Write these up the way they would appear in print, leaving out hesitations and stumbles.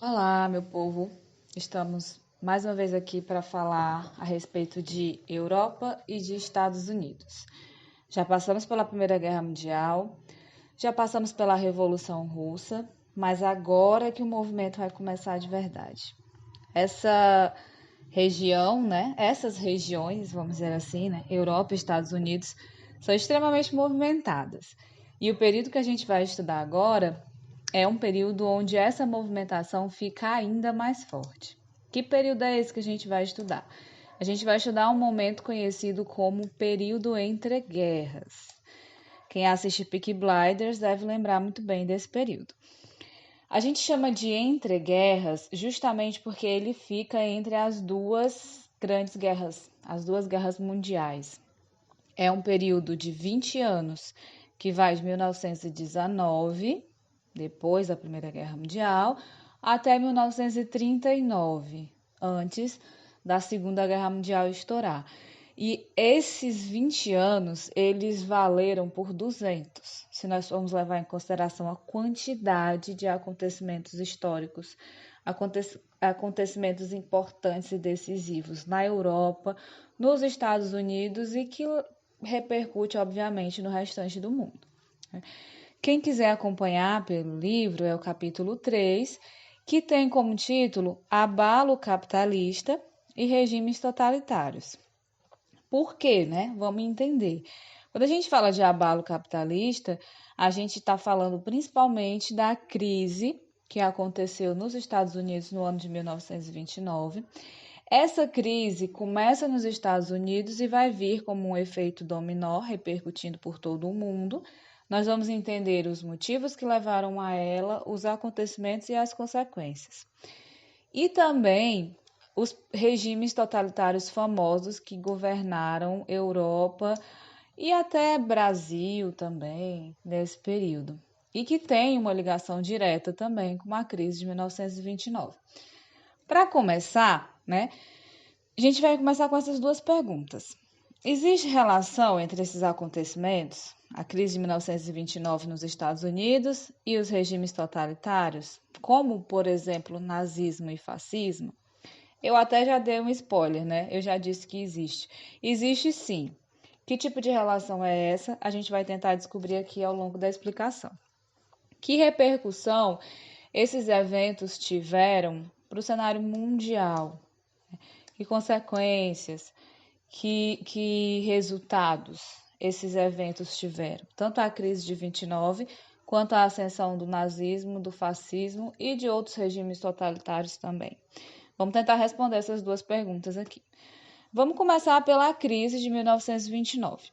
Olá, meu povo. Estamos mais uma vez aqui para falar a respeito de Europa e de Estados Unidos. Já passamos pela Primeira Guerra Mundial, já passamos pela Revolução Russa, mas agora é que o movimento vai começar de verdade. Essa região, né? Essas regiões, vamos dizer assim, né? Europa e Estados Unidos, são extremamente movimentadas. E o período que a gente vai estudar agora é um período onde essa movimentação fica ainda mais forte. Que período é esse que a gente vai estudar? A gente vai estudar um momento conhecido como período entre guerras. Quem assiste Peaky Blinders deve lembrar muito bem desse período. A gente chama de entre guerras justamente porque ele fica entre as duas grandes guerras, as duas guerras mundiais. É um período de 20 anos que vai de 1919, depois da Primeira Guerra Mundial, até 1939, antes da Segunda Guerra Mundial estourar. E esses 20 anos, eles valeram por 200, se nós formos levar em consideração a quantidade de acontecimentos históricos, acontecimentos importantes e decisivos na Europa, nos Estados Unidos e que repercute, obviamente, no restante do mundo. Quem quiser acompanhar pelo livro é o capítulo 3, que tem como título Abalo Capitalista e Regimes Totalitários. Por quê, né? Vamos entender. Quando a gente fala de abalo capitalista, a gente está falando principalmente da crise que aconteceu nos Estados Unidos no ano de 1929. Essa crise começa nos Estados Unidos e vai vir como um efeito dominó, repercutindo por todo o mundo. Nós vamos entender os motivos que levaram a ela, os acontecimentos e as consequências. E também os regimes totalitários famosos que governaram Europa e até Brasil também nesse período. E que tem uma ligação direta também com a crise de 1929. Para começar, né, a gente vai começar com essas duas perguntas. Existe relação entre esses acontecimentos, a crise de 1929 nos Estados Unidos e os regimes totalitários, como, por exemplo, nazismo e fascismo? Eu até já dei um spoiler, né? Eu já disse que existe. Existe sim. Que tipo de relação é essa? A gente vai tentar descobrir aqui ao longo da explicação. Que repercussão esses eventos tiveram para o cenário mundial? Que consequências, que resultados esses eventos tiveram? Tanto a crise de 29, quanto a ascensão do nazismo, do fascismo e de outros regimes totalitários também. Vamos tentar responder essas duas perguntas aqui. Vamos começar pela crise de 1929,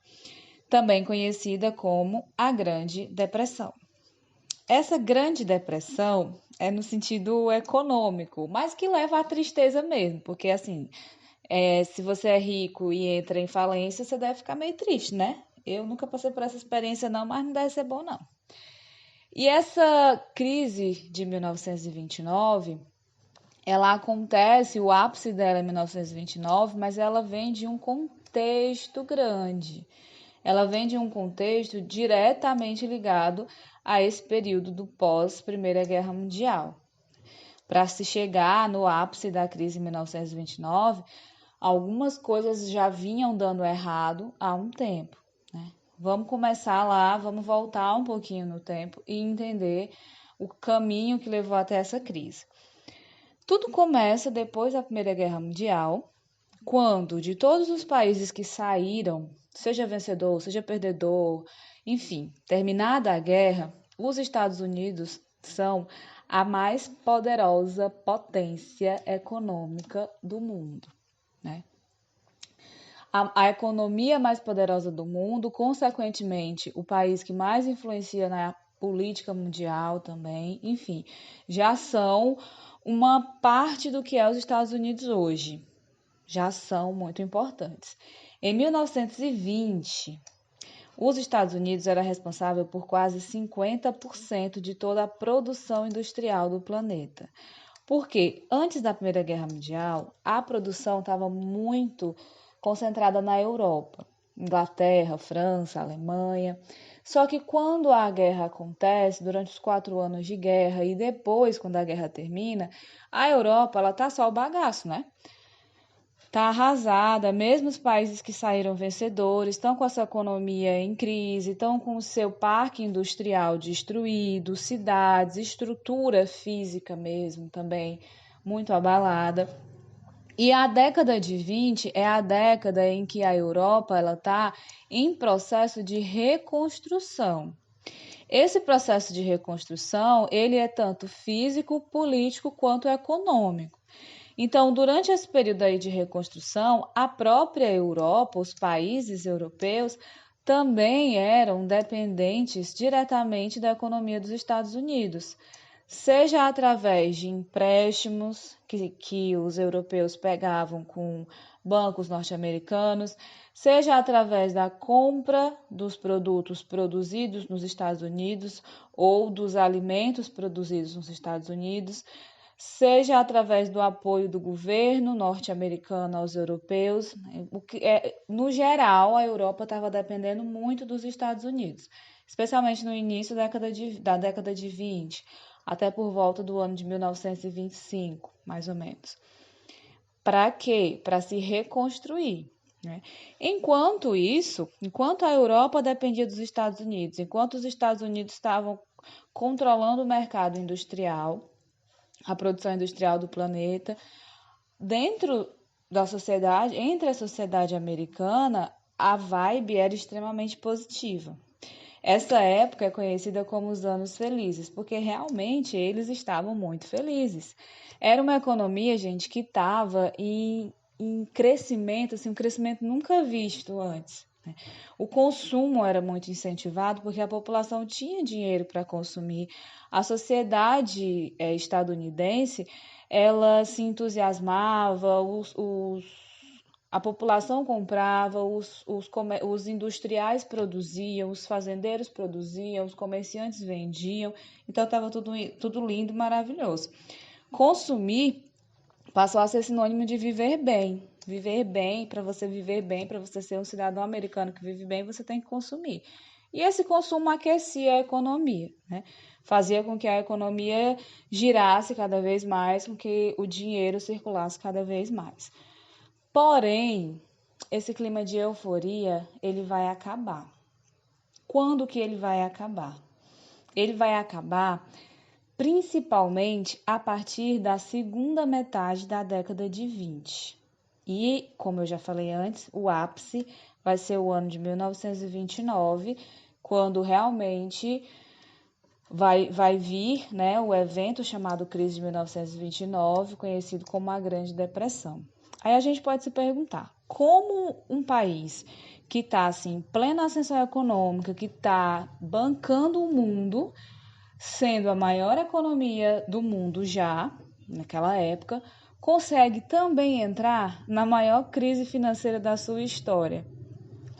também conhecida como a Grande Depressão. Essa Grande Depressão é no sentido econômico, mas que leva à tristeza mesmo, porque assim, se você é rico e entra em falência, você deve ficar meio triste, né? Eu nunca passei por essa experiência não, mas não deve ser bom não. E essa crise de 1929, ela acontece, o ápice dela é em 1929, mas ela vem de um contexto grande. Ela vem de um contexto diretamente ligado a esse período do pós-Primeira Guerra Mundial. Para se chegar no ápice da crise em 1929, algumas coisas já vinham dando errado há um tempo, né? Vamos começar lá, vamos voltar um pouquinho no tempo e entender o caminho que levou até essa crise. Tudo começa depois da Primeira Guerra Mundial, quando de todos os países que saíram, seja vencedor, seja perdedor, enfim, terminada a guerra, os Estados Unidos são a mais poderosa potência econômica do mundo, né? A economia mais poderosa do mundo, consequentemente, o país que mais influencia na política mundial também, enfim, já são uma parte do que é os Estados Unidos hoje. Já são muito importantes. Em 1920, os Estados Unidos era responsável por quase 50% de toda a produção industrial do planeta. Porque antes da Primeira Guerra Mundial, a produção estava muito concentrada na Europa. Inglaterra, França, Alemanha. Só que quando a guerra acontece, durante os 4 anos de guerra e depois, quando a guerra termina, a Europa, ela tá só o bagaço, né? Tá arrasada, mesmo os países que saíram vencedores estão com a sua economia em crise, estão com o seu parque industrial destruído, cidades, estrutura física mesmo também muito abalada. E a década de 20 é a década em que a Europa ela está em processo de reconstrução. Esse processo de reconstrução, ele é tanto físico, político quanto econômico. Então, durante esse período aí de reconstrução, a própria Europa, os países europeus, também eram dependentes diretamente da economia dos Estados Unidos, seja através de empréstimos que os europeus pegavam com bancos norte-americanos, seja através da compra dos produtos produzidos nos Estados Unidos ou dos alimentos produzidos nos Estados Unidos, seja através do apoio do governo norte-americano aos europeus. No geral, a Europa estava dependendo muito dos Estados Unidos, especialmente no início da década de 20, até por volta do ano de 1925, mais ou menos. Para quê? Para se reconstruir. Né? Enquanto a Europa dependia dos Estados Unidos, enquanto os Estados Unidos estavam controlando o mercado industrial, a produção industrial do planeta, dentro da sociedade, entre a sociedade americana, a vibe era extremamente positiva. Essa época é conhecida como os anos felizes, porque realmente eles estavam muito felizes. Era uma economia, gente, que estava em crescimento, assim, um crescimento nunca visto antes. O consumo era muito incentivado porque a população tinha dinheiro para consumir. A sociedade estadunidense, ela se entusiasmava, a população comprava, os industriais produziam, os fazendeiros produziam, os comerciantes vendiam, então estava tudo lindo, maravilhoso. Consumir passou a ser sinônimo de viver bem. Viver bem, para você viver bem, para você ser um cidadão americano que vive bem, você tem que consumir. E esse consumo aquecia a economia, né? Fazia com que a economia girasse cada vez mais, com que o dinheiro circulasse cada vez mais. Porém, esse clima de euforia, ele vai acabar. Quando que ele vai acabar? Ele vai acabar principalmente a partir da segunda metade da década de 20. E, como eu já falei antes, o ápice vai ser o ano de 1929, quando realmente vai vir, né, o evento chamado Crise de 1929, conhecido como a Grande Depressão. Aí a gente pode se perguntar, como um país que está assim, em plena ascensão econômica, que está bancando o mundo, sendo a maior economia do mundo já, naquela época, consegue também entrar na maior crise financeira da sua história.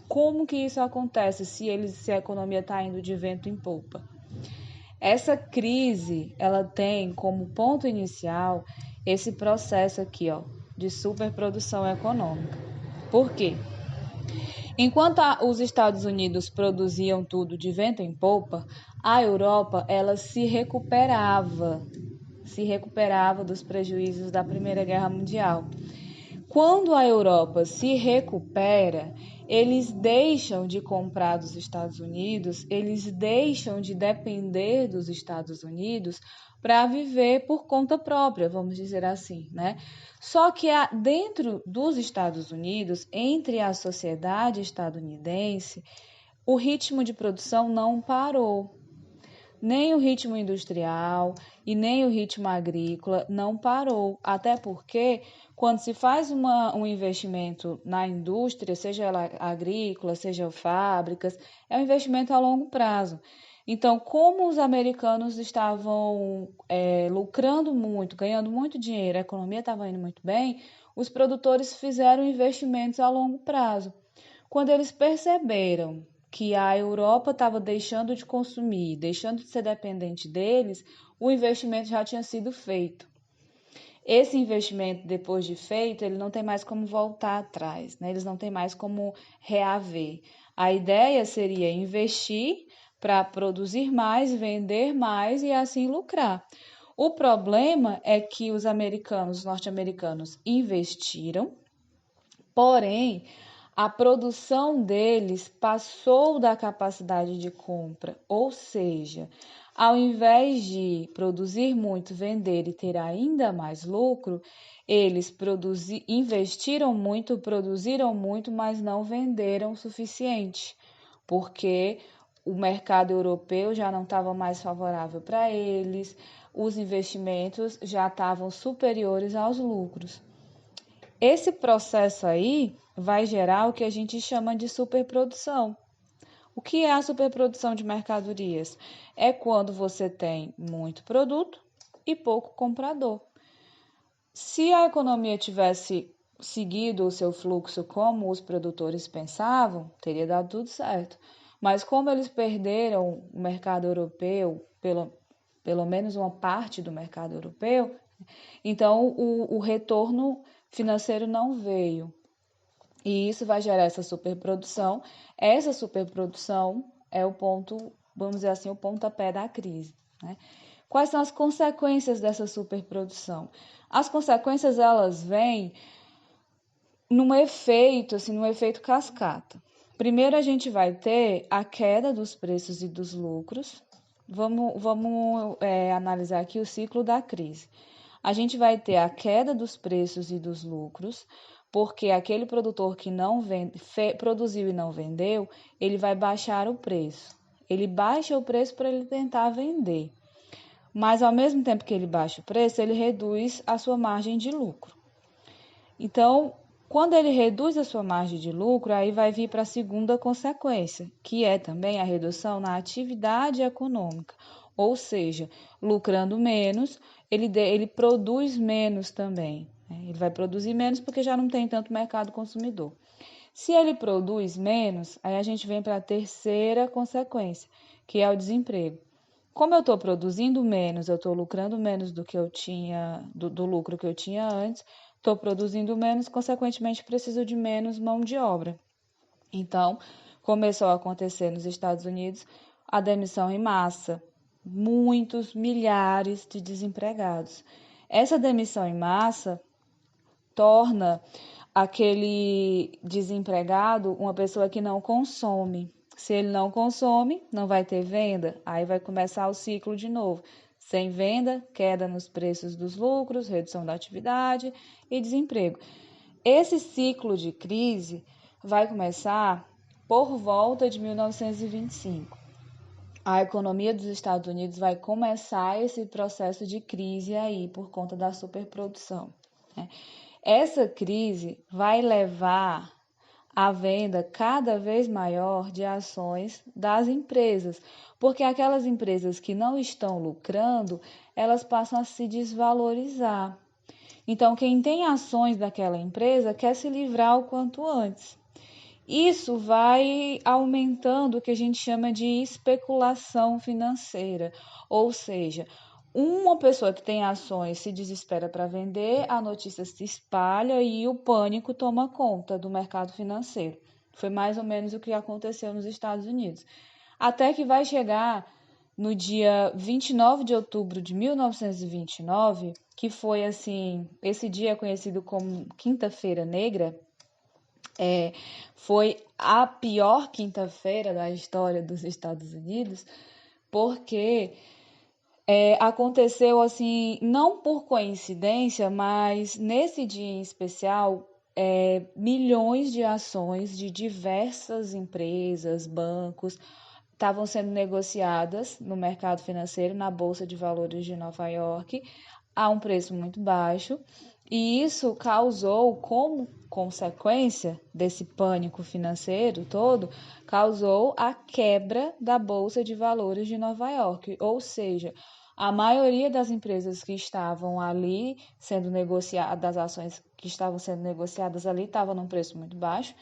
Como que isso acontece se a economia está indo de vento em popa? Essa crise, ela tem como ponto inicial esse processo aqui, ó, de superprodução econômica. Por quê? Enquanto os Estados Unidos produziam tudo de vento em popa, a Europa ela se recuperava dos prejuízos da Primeira Guerra Mundial. Quando a Europa se recupera, eles deixam de comprar dos Estados Unidos, eles deixam de depender dos Estados Unidos para viver por conta própria, vamos dizer assim, né? Só que dentro dos Estados Unidos, entre a sociedade estadunidense, o ritmo de produção não parou. Nem o ritmo industrial e nem o ritmo agrícola não parou, até porque quando se faz um investimento na indústria, seja ela agrícola, seja fábricas, é um investimento a longo prazo. Então, como os americanos estavam lucrando muito, ganhando muito dinheiro, a economia estava indo muito bem, os produtores fizeram investimentos a longo prazo. Quando eles perceberam que a Europa estava deixando de consumir, deixando de ser dependente deles, o investimento já tinha sido feito. esse investimento, depois de feito, ele não tem mais como voltar atrás, né? Eles não têm mais como reaver. A ideia seria investir para produzir mais, vender mais e assim lucrar. O problema é que os norte-americanos, investiram, porém, a produção deles passou da capacidade de compra, ou seja, ao invés de produzir muito, vender e ter ainda mais lucro, eles investiram muito, produziram muito, mas não venderam o suficiente, porque o mercado europeu já não estava mais favorável para eles, os investimentos já estavam superiores aos lucros. Esse processo aí vai gerar o que a gente chama de superprodução. O que é a superprodução de mercadorias? É quando você tem muito produto e pouco comprador. Se a economia tivesse seguido o seu fluxo como os produtores pensavam, teria dado tudo certo. Mas como eles perderam o mercado europeu, pelo menos uma parte do mercado europeu, então o retorno financeiro não veio. E isso vai gerar essa superprodução. Essa superprodução é o ponto, vamos dizer assim, o pontapé da crise, né? Quais são as consequências dessa superprodução? As consequências, elas vêm num efeito cascata. Primeiro a gente vai ter a queda dos preços e dos lucros. Vamos analisar aqui o ciclo da crise. A gente vai ter a queda dos preços e dos lucros, porque aquele produtor que não produziu e não vendeu, ele vai baixar o preço. Ele baixa o preço para ele tentar vender. Mas ao mesmo tempo que ele baixa o preço, ele reduz a sua margem de lucro. Então, quando ele reduz a sua margem de lucro, aí vai vir para a segunda consequência, que é também a redução na atividade econômica. Ou seja, lucrando menos, ele produz menos também. Ele vai produzir menos porque já não tem tanto mercado consumidor. Se ele produz menos, aí a gente vem para a terceira consequência, que é o desemprego. Como eu estou produzindo menos, eu estou lucrando menos do que eu tinha, do lucro que eu tinha antes, estou produzindo menos, consequentemente preciso de menos mão de obra. Então, começou a acontecer nos Estados Unidos a demissão em massa, muitos milhares de desempregados. Essa demissão em massa torna aquele desempregado uma pessoa que não consome. Se ele não consome, não vai ter venda, aí vai começar o ciclo de novo. Sem venda, queda nos preços dos lucros, redução da atividade e desemprego. Esse ciclo de crise vai começar por volta de 1925. A economia dos Estados Unidos vai começar esse processo de crise aí por conta da superprodução, né? Essa crise vai levar à venda cada vez maior de ações das empresas, porque aquelas empresas que não estão lucrando, elas passam a se desvalorizar. Então, quem tem ações daquela empresa quer se livrar o quanto antes. Isso vai aumentando o que a gente chama de especulação financeira, ou seja, uma pessoa que tem ações se desespera para vender, a notícia se espalha e o pânico toma conta do mercado financeiro. Foi mais ou menos o que aconteceu nos Estados Unidos. Até que vai chegar no dia 29 de outubro de 1929, que foi assim, esse dia é conhecido como Quinta-feira Negra. Foi a pior quinta-feira da história dos Estados Unidos, porque aconteceu assim, não por coincidência, mas nesse dia em especial, milhões de ações de diversas empresas, bancos, estavam sendo negociadas no mercado financeiro, na Bolsa de Valores de Nova York, a um preço muito baixo, e isso causou, como consequência desse pânico financeiro todo, causou a quebra da Bolsa de Valores de Nova York, ou seja, a maioria das empresas que estavam ali sendo negociadas, das ações que estavam sendo negociadas ali, estavam num preço muito baixo.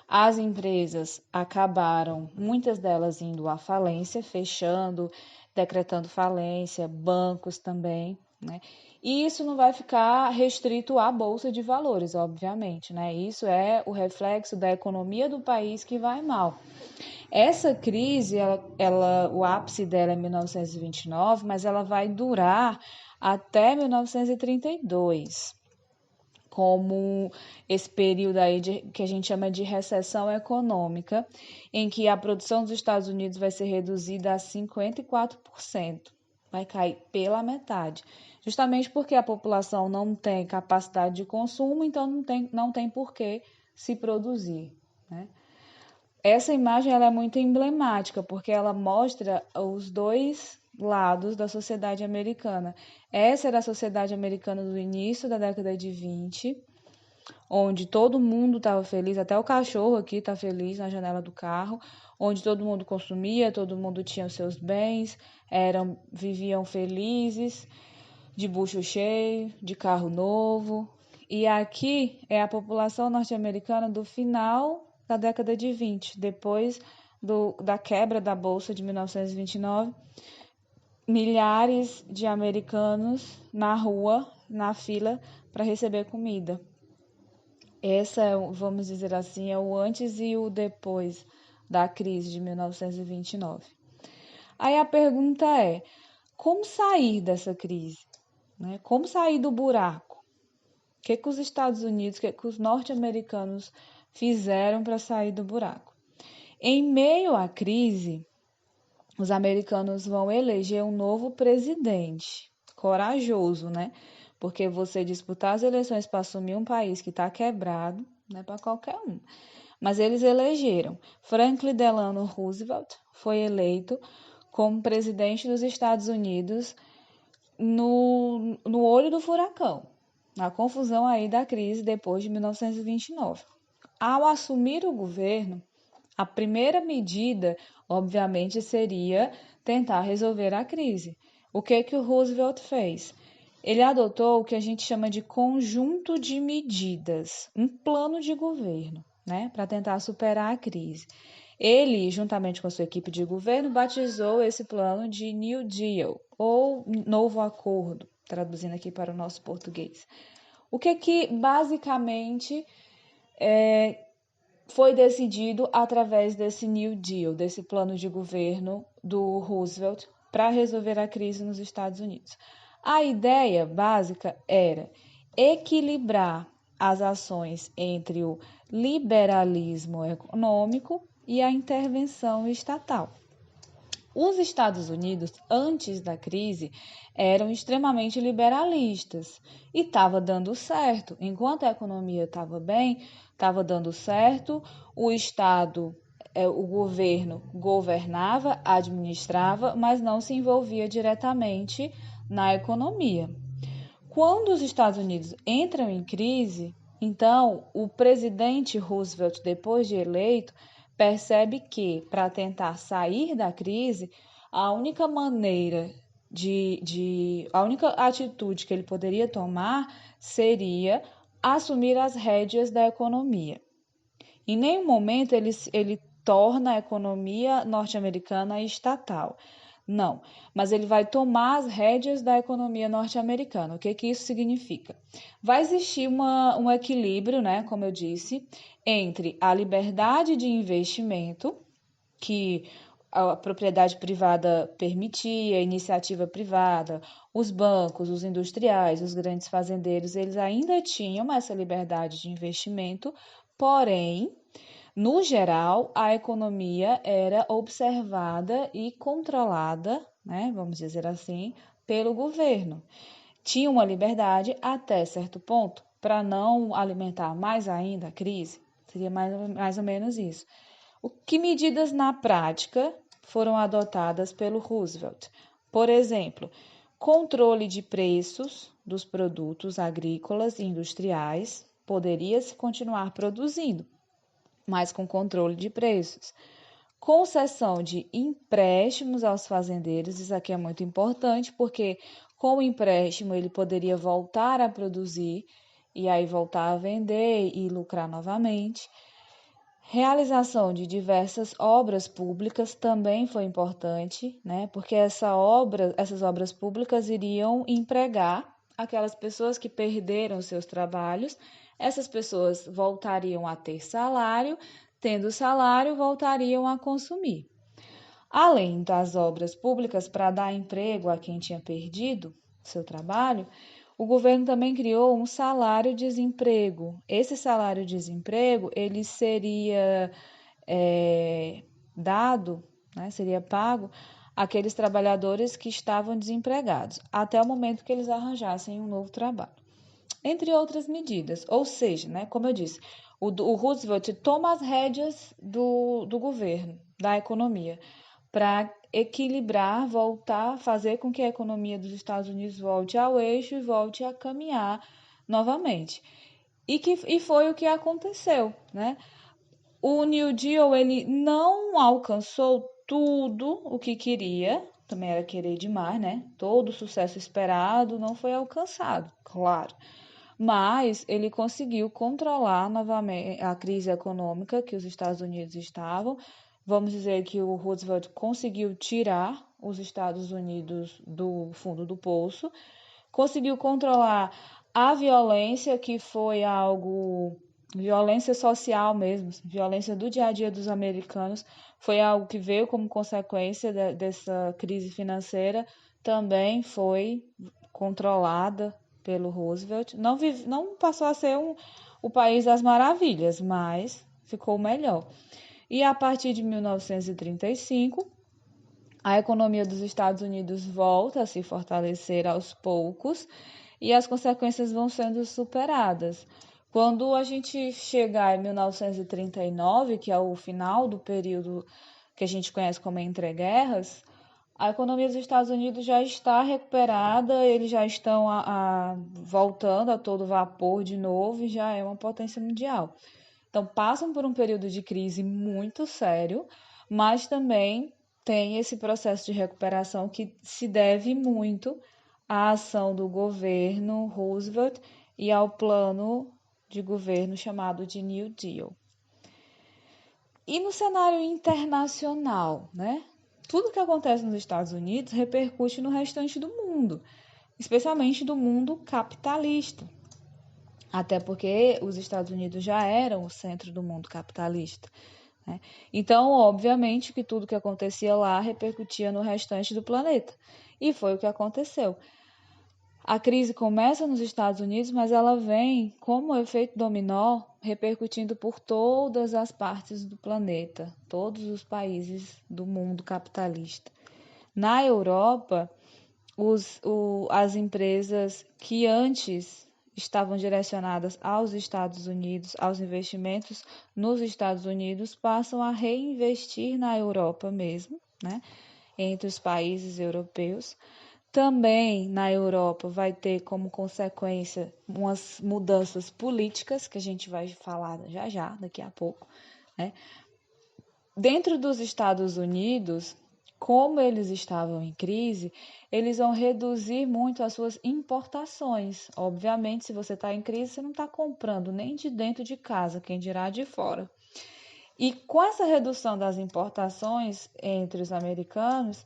As empresas acabaram, muitas delas indo à falência, fechando, decretando falência, bancos também, né? E isso não vai ficar restrito à Bolsa de Valores, obviamente, né? Isso é o reflexo da economia do país que vai mal. Essa crise, o ápice dela é 1929, mas ela vai durar até 1932, como esse período aí que a gente chama de recessão econômica, em que a produção dos Estados Unidos vai ser reduzida a 54%, vai cair pela metade, justamente porque a população não tem capacidade de consumo, então não tem por que se produzir, né? Essa imagem ela é muito emblemática, porque ela mostra os dois lados da sociedade americana. Essa era a sociedade americana do início da década de 20, onde todo mundo estava feliz, até o cachorro aqui está feliz na janela do carro, onde todo mundo consumia, todo mundo tinha os seus bens, viviam felizes, de bucho cheio, de carro novo. E aqui é a população norte-americana do final da década de 20, depois da quebra da Bolsa de 1929, milhares de americanos na rua, na fila, para receber comida. Essa, vamos dizer assim, é o antes e o depois da crise de 1929. Aí a pergunta é, como sair dessa crise? Né? Como sair do buraco? O que os Estados Unidos, o que os norte-americanos fizeram para sair do buraco? Em meio à crise, os americanos vão eleger um novo presidente, corajoso, né? Porque você disputar as eleições para assumir um país que está quebrado, não é para qualquer um. Mas eles elegeram. Franklin Delano Roosevelt foi eleito como presidente dos Estados Unidos no olho do furacão, na confusão aí da crise depois de 1929. Ao assumir o governo, a primeira medida, obviamente, seria tentar resolver a crise. O que o Roosevelt fez? Ele adotou o que a gente chama de conjunto de medidas, um plano de governo, né, para tentar superar a crise. Ele, juntamente com a sua equipe de governo, batizou esse plano de New Deal, ou Novo Acordo, traduzindo aqui para o nosso português. O que basicamente foi decidido através desse New Deal, desse plano de governo do Roosevelt para resolver a crise nos Estados Unidos. A ideia básica era equilibrar as ações entre o liberalismo econômico e a intervenção estatal. Os Estados Unidos, antes da crise, eram extremamente liberalistas e estava dando certo. Enquanto a economia estava bem, estava dando certo, o Estado, o governo governava, administrava, mas não se envolvia diretamente na economia. Quando os Estados Unidos entram em crise, então o presidente Roosevelt, depois de eleito, percebe que, para tentar sair da crise, a única maneira a única atitude que ele poderia tomar seria assumir as rédeas da economia. Em nenhum momento ele torna a economia norte-americana estatal. Não, mas ele vai tomar as rédeas da economia norte-americana. O que isso significa? Vai existir um equilíbrio, né, como eu disse, entre a liberdade de investimento, que a propriedade privada permitia, a iniciativa privada, os bancos, os industriais, os grandes fazendeiros, eles ainda tinham essa liberdade de investimento, porém, no geral, a economia era observada e controlada, né, vamos dizer assim, pelo governo. Tinha uma liberdade até certo ponto para não alimentar mais ainda a crise. Seria mais ou menos isso. Que medidas na prática foram adotadas pelo Roosevelt? Por exemplo, controle de preços dos produtos agrícolas e industriais. Poderia-se continuar produzindo, mas com controle de preços. Concessão de empréstimos aos fazendeiros, isso aqui é muito importante, porque com o empréstimo ele poderia voltar a produzir e aí voltar a vender e lucrar novamente. Realização de diversas obras públicas também foi importante, né? Porque essas obras públicas iriam empregar aquelas pessoas que perderam seus trabalhos. Essas pessoas voltariam a ter salário, tendo salário, voltariam a consumir. Além das obras públicas para dar emprego a quem tinha perdido seu trabalho, o governo também criou um salário-desemprego. Esse salário-desemprego, ele seria dado, né, seria pago àqueles trabalhadores que estavam desempregados, até o momento que eles arranjassem um novo trabalho. Entre outras medidas, ou seja, né, como eu disse, o Roosevelt toma as rédeas do governo, da economia, para equilibrar, voltar, fazer com que a economia dos Estados Unidos volte ao eixo e volte a caminhar novamente. E foi o que aconteceu, né? O New Deal, ele não alcançou tudo o que queria, também era querer demais, né? Todo o sucesso esperado não foi alcançado, claro. Mas ele conseguiu controlar novamente a crise econômica que os Estados Unidos estavam. Vamos dizer que o Roosevelt conseguiu tirar os Estados Unidos do fundo do poço, conseguiu controlar a violência, que foi algo, violência social mesmo, violência do dia a dia dos americanos, foi algo que veio como consequência dessa crise financeira, também foi controlada pelo Roosevelt. Não passou a ser o país das maravilhas, mas ficou melhor. E a partir de 1935, a economia dos Estados Unidos volta a se fortalecer aos poucos e as consequências vão sendo superadas. Quando a gente chegar em 1939, que é o final do período que a gente conhece como entreguerras, a economia dos Estados Unidos já está recuperada, eles já estão voltando a todo vapor de novo e já é uma potência mundial. Então, passam por um período de crise muito sério, mas também tem esse processo de recuperação que se deve muito à ação do governo Roosevelt e ao plano de governo chamado de New Deal. E no cenário internacional, né? Tudo que acontece nos Estados Unidos repercute no restante do mundo, especialmente do mundo capitalista. Até porque os Estados Unidos já eram o centro do mundo capitalista, né? Então, obviamente que tudo que acontecia lá repercutia no restante do planeta. E foi o que aconteceu. A crise começa nos Estados Unidos, mas ela vem como efeito dominó, repercutindo por todas as partes do planeta, todos os países do mundo capitalista. Na Europa, as empresas que antes estavam direcionadas aos Estados Unidos, aos investimentos nos Estados Unidos, passam a reinvestir na Europa mesmo, né? Entre os países europeus. Também na Europa vai ter como consequência umas mudanças políticas, que a gente vai falar já já, daqui a pouco, né? Dentro dos Estados Unidos, como eles estavam em crise, eles vão reduzir muito as suas importações. Obviamente, se você está em crise, você não está comprando nem de dentro de casa, quem dirá de fora. E com essa redução das importações entre os americanos,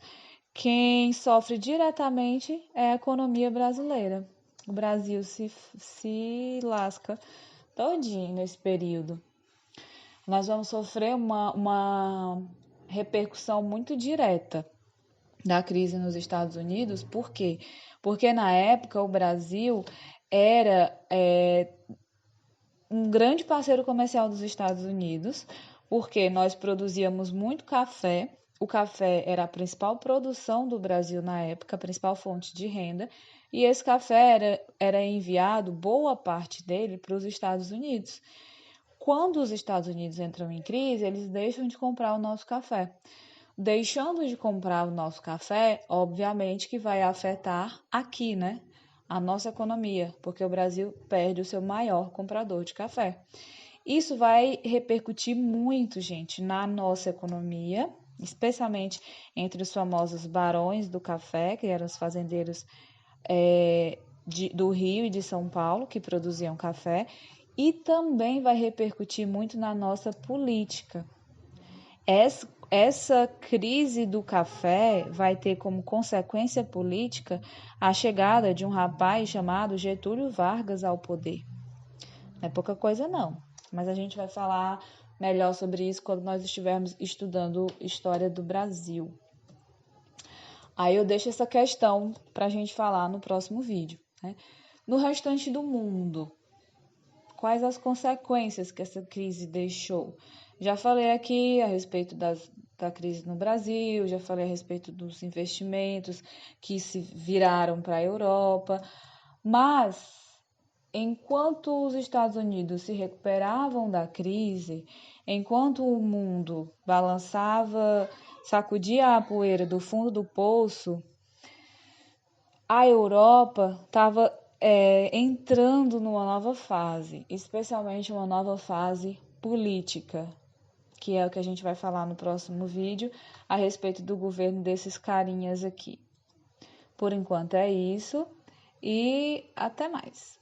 quem sofre diretamente é a economia brasileira. O Brasil se lasca todinho nesse período. Nós vamos sofrer uma repercussão muito direta da crise nos Estados Unidos. Por quê? Porque na época o Brasil era um grande parceiro comercial dos Estados Unidos, porque nós produzíamos muito café. O café era a principal produção do Brasil na época, a principal fonte de renda, e esse café era enviado, boa parte dele, para os Estados Unidos. Quando os Estados Unidos entram em crise, eles deixam de comprar o nosso café. Deixando de comprar o nosso café, obviamente que vai afetar aqui, né? A nossa economia, porque o Brasil perde o seu maior comprador de café. Isso vai repercutir muito, gente, na nossa economia, especialmente entre os famosos barões do café, que eram os fazendeiros do Rio e de São Paulo, que produziam café, e também vai repercutir muito na nossa política. Essa crise do café vai ter como consequência política a chegada de um rapaz chamado Getúlio Vargas ao poder. Não é pouca coisa não, mas a gente vai falar melhor sobre isso quando nós estivermos estudando história do Brasil. Aí eu deixo essa questão para a gente falar no próximo vídeo, né? No restante do mundo, quais as consequências que essa crise deixou? Já falei aqui a respeito da crise no Brasil, já falei a respeito dos investimentos que se viraram para a Europa, mas enquanto os Estados Unidos se recuperavam da crise, enquanto o mundo balançava, sacudia a poeira do fundo do poço, a Europa estava entrando numa nova fase, especialmente uma nova fase política, que é o que a gente vai falar no próximo vídeo a respeito do governo desses carinhas aqui. Por enquanto é isso e até mais.